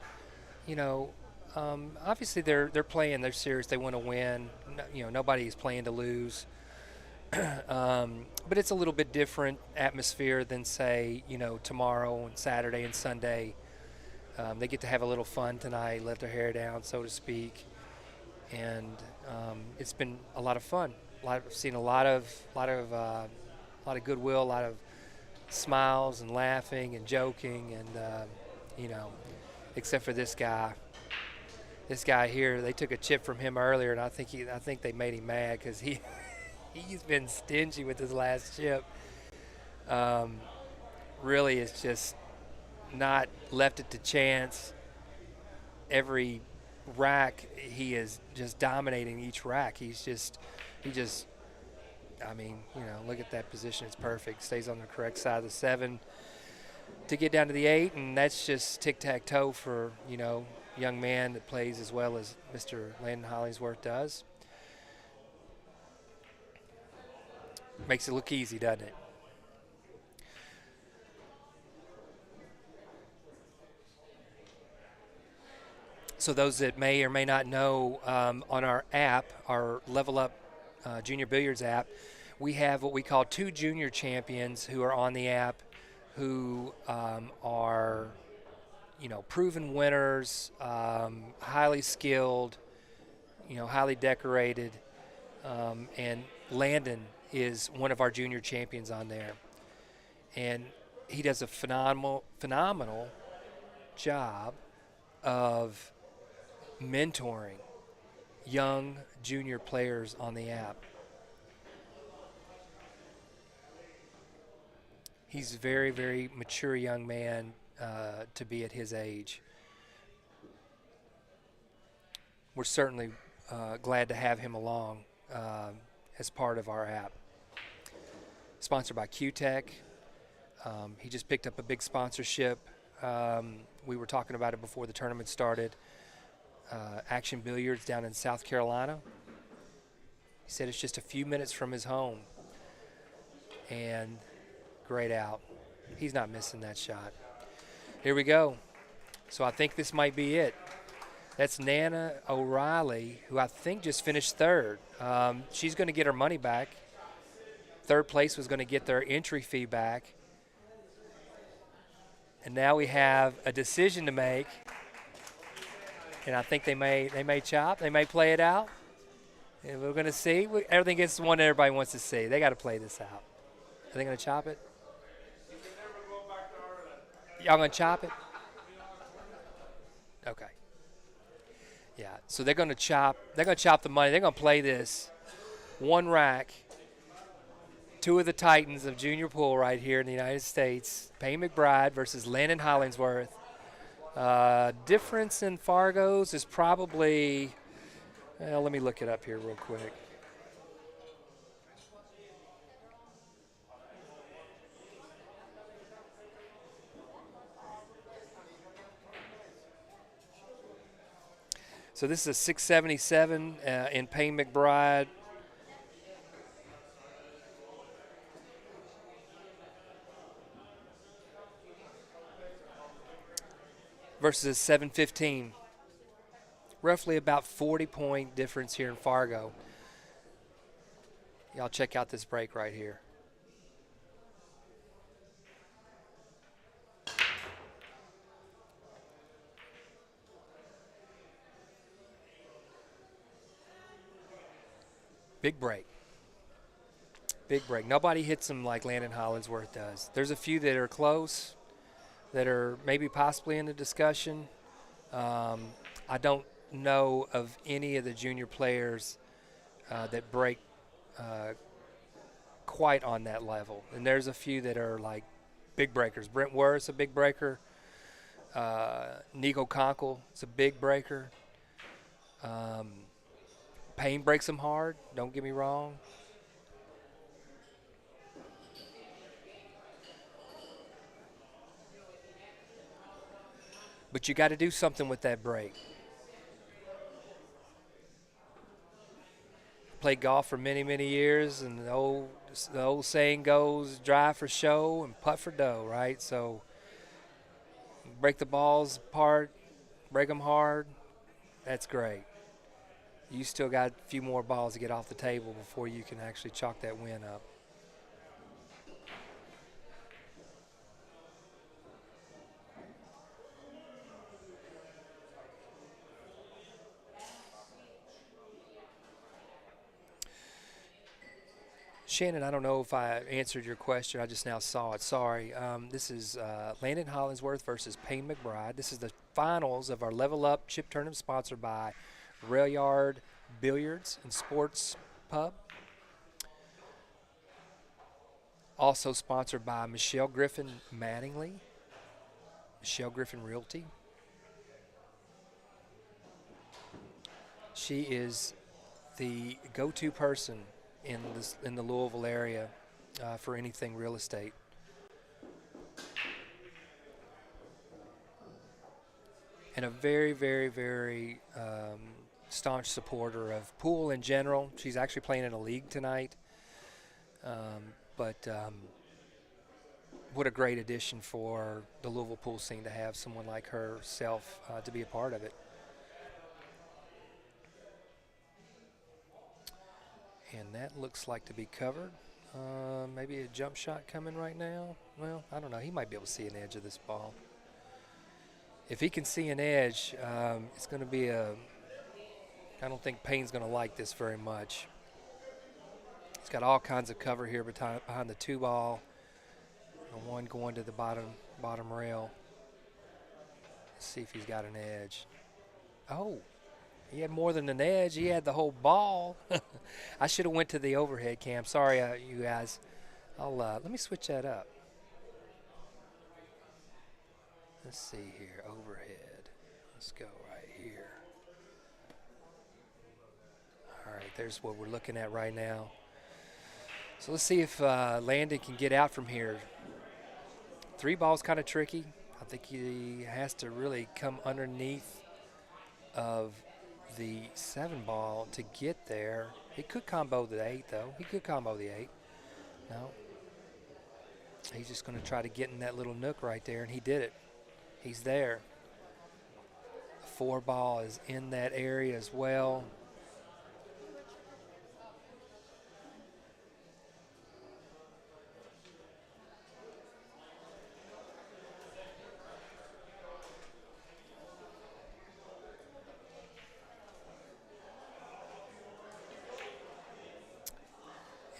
Obviously they're playing, they're serious, they want to win. Nobody is playing to lose. But it's a little bit different atmosphere than, say, tomorrow and Saturday and Sunday. They get to have a little fun tonight, let their hair down, so to speak. And it's been a lot of fun. I've seen a lot of goodwill, a lot of smiles and laughing and joking, and except for this guy. This guy here, they took a chip from him earlier, and I think they made him mad because he's been stingy with his last chip. Really, it's just not left it to chance. Every rack, he is just dominating each rack. Look at that position. It's perfect. Stays on the correct side of the 7 to get down to the 8, and that's just tic-tac-toe for, young man that plays as well as Mr. Landon Hollingsworth does. Makes it look easy, doesn't it? So those that may or may not know, on our app, our Level Up Junior Billiards app, we have what we call 2 junior champions who are on the app, who are, proven winners, highly skilled, highly decorated, and Landon is one of our junior champions on there, and he does a phenomenal job of mentoring young junior players on the app. He's a very, very mature young man to be at his age. we're certainly glad to have him along as part of our app. Sponsored by Q-Tech. He just picked up a big sponsorship. We were talking about it before the tournament started. Action Billiards down in South Carolina. He said it's just a few minutes from his home. And great out. He's not missing that shot. Here we go. So I think this might be it. That's Nana O'Reilly, who I think just finished third. She's going to get her money back. Third place was going to get their entry fee back. And now we have a decision to make. And I think they may chop. They may play it out. And we're going to see. Everything gets the one that everybody wants to see. They got to play this out. Are they going to chop it? Y'all going to chop it? Okay. Yeah. So they're going to chop. They're going to chop the money. They're going to play this one rack. Two of the titans of junior pool right here in the United States. Payne McBride versus Landon Hollingsworth. Difference in Fargo's is probably, well, let me look it up here real quick. So this is a 677 in Payne McBride. Versus a 715. Roughly about 40-point difference here in Fargo. Y'all check out this break right here. Big break. Big break. Nobody hits them like Landon Hollingsworth does. There's a few that are close, that are maybe possibly in the discussion. I don't know of any of the junior players that break quite on that level. And there's a few that are like big breakers. Brent Worth's a big breaker. Nico Conkle is a big breaker. Payne breaks them hard, don't get me wrong. But you got to do something with that break. Played golf for many, many years, and the old saying goes, drive for show and putt for dough, right? So break the balls apart, break them hard, that's great. You still got a few more balls to get off the table before you can actually chalk that win up. Shannon, I don't know if I answered your question. I just now saw it. Sorry. This is Landon Hollingsworth versus Payne McBride. This is the finals of our Level Up Chip Tournament sponsored by Rail Yard Billiards and Sports Pub. Also sponsored by Michelle Griffin Mattingly, Michelle Griffin Realty. She is the go-to person in the Louisville area for anything real estate. And a very, very, very staunch supporter of pool in general. She's actually playing in a league tonight. But what a great addition for the Louisville pool scene to have someone like herself to be a part of it. And that looks like to be covered. Maybe a jump shot coming right now. Well, I don't know. He might be able to see an edge of this ball. If he can see an edge, it's going to be I don't think Payne's going to like this very much. He's got all kinds of cover here behind the two ball. The one going to the bottom rail. Let's see if he's got an edge. Oh. He had more than an edge. He had the whole ball. I should have went to the overhead cam. Sorry, you guys. Let me switch that up. Let's see here. Overhead. Let's go right here. There's what we're looking at right now. So let's see if Landon can get out from here. 3 ball's kind of tricky. I think he has to really come underneath of the 7 ball to get there. He could combo the 8, though. He could combo the 8. No. He's just going to try to get in that little nook right there, and he did it. He's there. The 4 ball is in that area as well.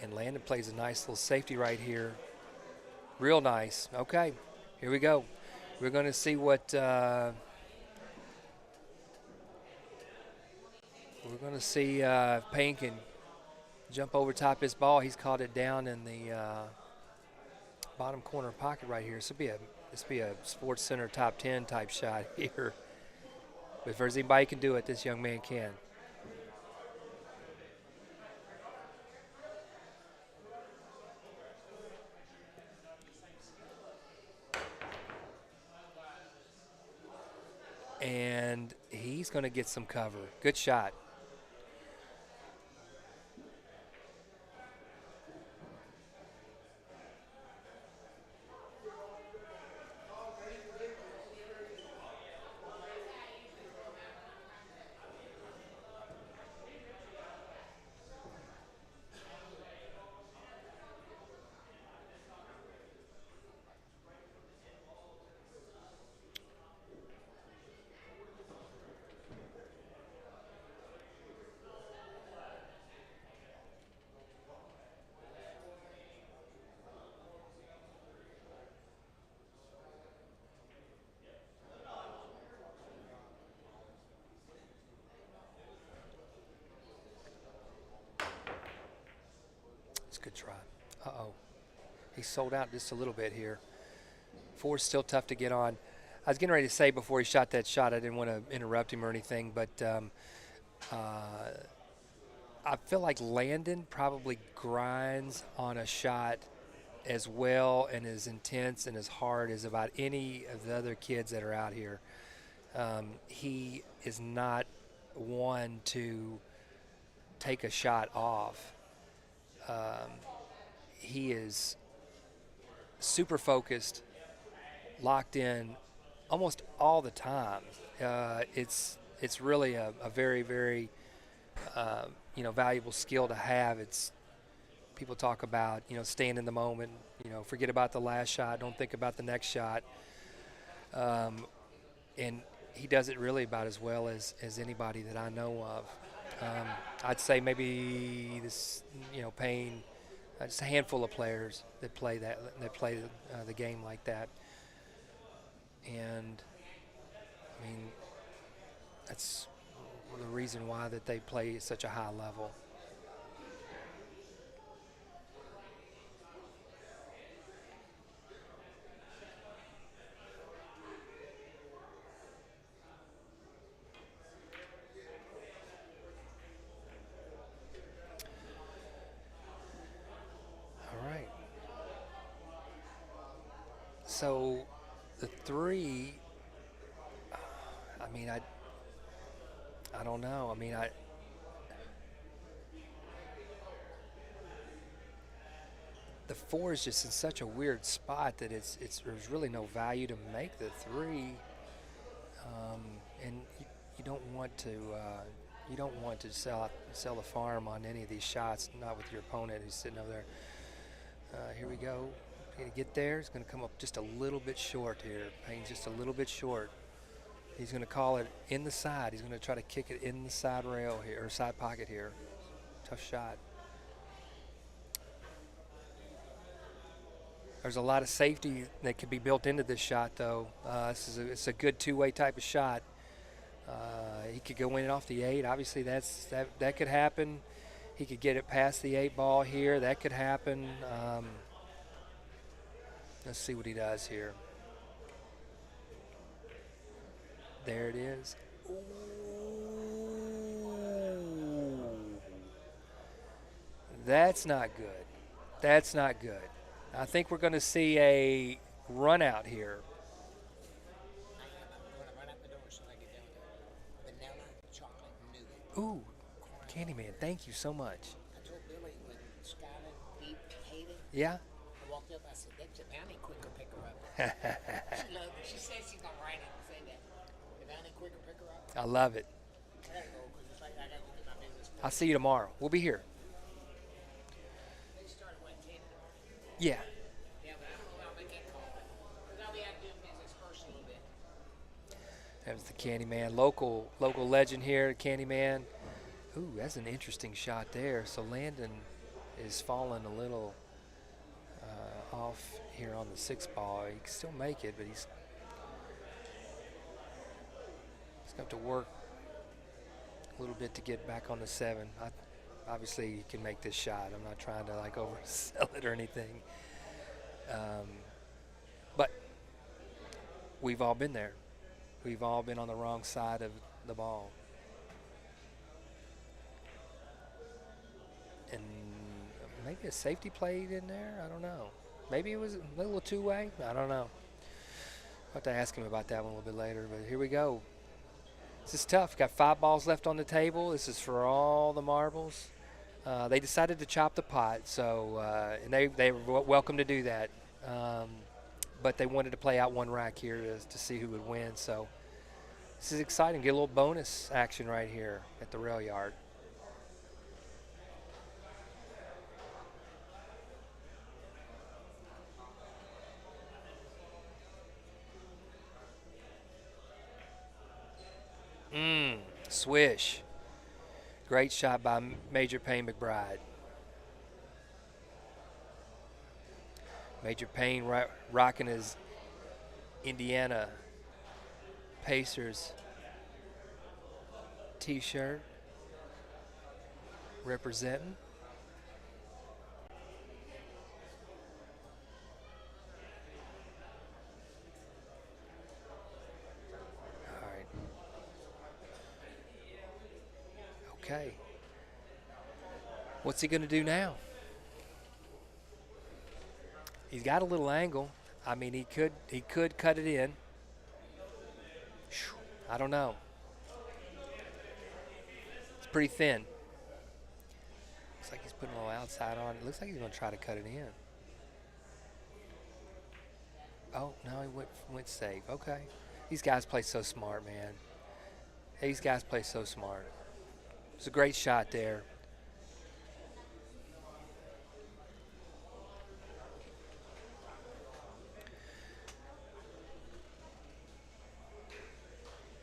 And Landon plays a nice little safety right here. Real nice. Okay, here we go. We're going to see what we're going to see if Payne can jump over top his ball. He's caught it down in the bottom corner pocket right here. This will be a Sports Center top 10 type shot here. But if there's anybody can do it, this young man can. And he's going to get some cover. Good shot. It's a good try. Uh-oh. He sold out just a little bit here. 4's still tough to get on. I was getting ready to say before he shot that shot, I didn't want to interrupt him or anything, but I feel like Landon probably grinds on a shot as well and as intense and as hard as about any of the other kids that are out here. He is not one to take a shot off. He is super focused, locked in almost all the time. It's really a very, very valuable skill to have. It's people talk about staying in the moment, forget about the last shot, don't think about the next shot, and he does it really about as well as anybody that I know of. I'd say maybe this Payne, just a handful of players that play the game like that. And I mean, that's the reason why that they play at such a high level. All right. So the 3, I mean, I don't know. I mean, the 4 is just in such a weird spot that there's really no value to make the 3, and you don't want to sell the farm on any of these shots, not with your opponent who's sitting over there. Here we go. Going to get there. It's going to come up just a little bit short here. Payne's just a little bit short. He's going to call it in the side. He's going to try to kick it in the side rail here, or side pocket here. Tough shot. There's a lot of safety that could be built into this shot, though. It's a good two-way type of shot. He could go in off the 8. Obviously, that could happen. He could get it past the 8 ball here. That could happen. Let's see what he does here. There it is. Ooh. That's not good. That's not good. I think we're going to see a run out here. I am. I'm going to run out the door as soon as I get done with it. Vanilla, chocolate, nougat. Ooh, Caramel. Candyman, thank you so much. I told Billy when Skylar beat Hayden, Yeah? I walked up, I said, that's a bounty quicker picker up. She loved it. She says she's going to write it and say that. The bounty quicker picker up. I love it. I got to go because it's like I got to go get my business. I'll see you tomorrow. We'll be here. They started what, 10? Yeah. Yeah, but I don't know if I'll make that call. Because I'll be out doing business first a little bit. That was the Candyman, local legend here, Candyman. Ooh, that's an interesting shot there. So Landon is falling a little off here on the 6 ball. He can still make it, but he's going to have to work a little bit to get back on the 7. Obviously, he can make this shot. I'm not trying to like oversell it or anything. But we've all been there. We've all been on the wrong side of the ball. And maybe a safety played in there. I don't know. Maybe it was a little two-way. I don't know. I'll have to ask him about that one a little bit later. But here we go. This is tough. Got 5 balls left on the table. This is for all the marbles. They decided to chop the pot, so and they were welcome to do that. But they wanted to play out one rack here to see who would win. So this is exciting. Get a little bonus action right here at the rail yard. Swish. Great shot by Major Payne McBride. Major Payne rocking his Indiana Pacers t-shirt, representing. All right. Okay. What's he going to do now? He's got a little angle. I mean, he could cut it in. I don't know. It's pretty thin. Looks like he's putting a little outside on. It looks like he's going to try to cut it in. Oh, no, he went safe. Okay. These guys play so smart, man. These guys play so smart. It's a great shot there.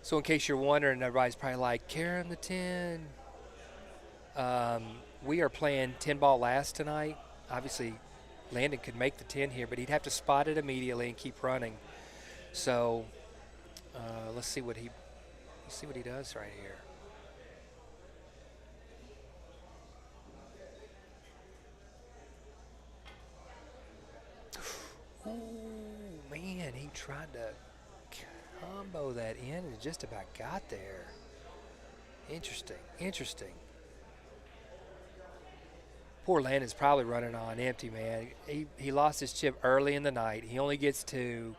So in case you're wondering, everybody's probably like, Karen the 10. We are playing 10 ball last tonight. Obviously, Landon could make the 10 here, but he'd have to spot it immediately and keep running. So let's see what he does right here. Ooh, man, he tried to combo that in and just about got there. Interesting. Poor Landon's probably running on empty, man. He lost his chip early in the night. He only gets 2,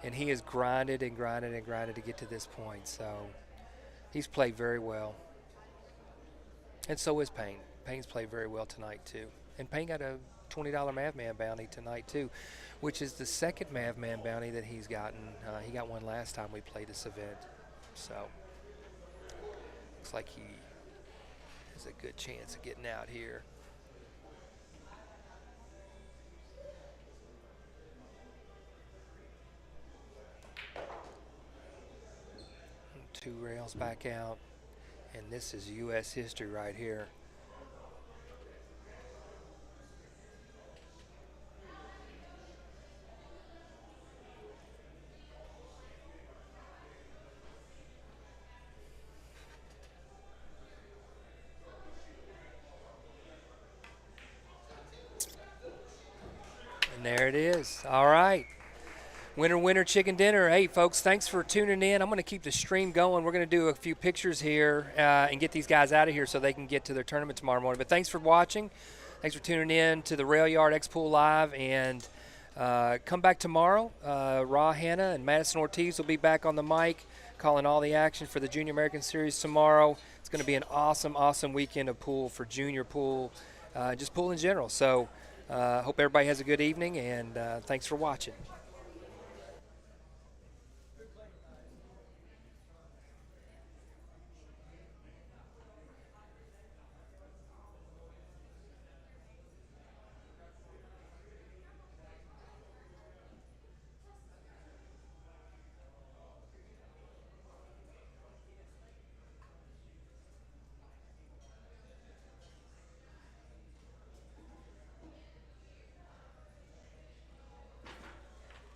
and he has grinded and grinded and grinded to get to this point. So he's played very well. And so is Payne. Payne's played very well tonight, too. And Payne got a $20 Mavman bounty tonight, too, which is the second Mavman bounty that he's gotten. He got one last time we played this event. So looks like he has a good chance of getting out here. Two rails back out, and this is U.S. history right here. And there it is. All right. Winner, chicken dinner. Hey, folks, thanks for tuning in. I'm going to keep the stream going. We're going to do a few pictures here and get these guys out of here so they can get to their tournament tomorrow morning. But thanks for watching. Thanks for tuning in to the Rail Yard X Pool Live, and come back tomorrow. Ra Hanna and Madison Ortiz will be back on the mic, calling all the action for the Junior American Series tomorrow. It's going to be an awesome, awesome weekend of pool for junior pool, just pool in general. So hope everybody has a good evening, and thanks for watching.